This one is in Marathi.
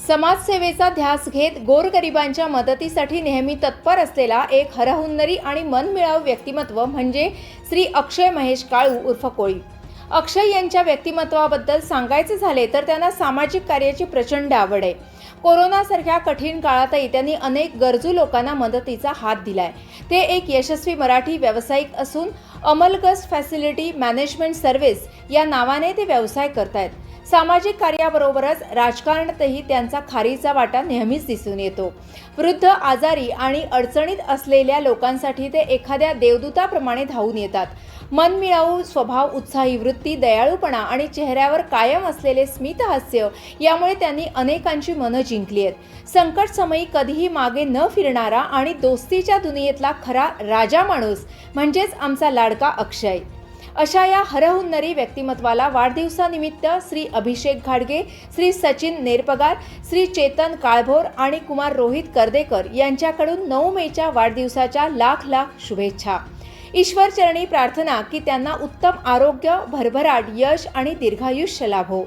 समाजसेवेचा ध्यास घेत गोरगरिबांच्या मदतीसाठी नेहमी तत्पर असलेला एक हरहुन्नरी आणि मनमिळावू व्यक्तिमत्व म्हणजे श्री अक्षय महेश काळू उर्फ कोळी। अक्षय यांच्या व्यक्तिमत्वाबद्दल सांगायचे झाले तर त्यांना सामाजिक कार्याची प्रचंड आवड आहे। कोरोनासारख्या कठीण काळातही त्यांनी अनेक गरजू लोकांना मदतीचा हात दिलाय। ते एक यशस्वी मराठी व्यावसायिक असून अमलगस फॅसिलिटी मॅनेजमेंट सर्व्हिस या नावाने ते व्यवसाय करतायत। सामाजिक कार्याबरोबरच राजकारणातही त्यांचा खारीचा वाटा नेहमीच दिसून येतो। वृद्ध, आजारी आणि अडचणीत असलेल्या लोकांसाठी ते एखाद्या देवदूताप्रमाणे धावून येतात। मनमिळावू स्वभाव, उत्साही वृत्ती, दयाळूपणा आणि चेहऱ्यावर कायम असलेले स्मितहास्य यामुळे त्यांनी अनेकांची मनं जिंकली आहेत। संकट समयी कधीही मागे न फिरणारा आणि दोस्तीच्या दुनियेतला खरा राजा माणूस म्हणजेच आमचा लाडका अक्षय। अशा या हरहुन्नरी व्यक्तिमत्वाला वाढदिवसानिमित्त श्री अभिषेक घाडगे, श्री सचिन नेरपगार, श्री चेतन काळभोर आणि कुमार रोहित कर्देकर यांच्याकडून 9 मेच्या वाढदिवसाच्या लाख लाख शुभेच्छा। ईश्वरचरणी प्रार्थना की त्यांना उत्तम आरोग्य, भरभराट, यश आणि दीर्घायुष्य लाभो।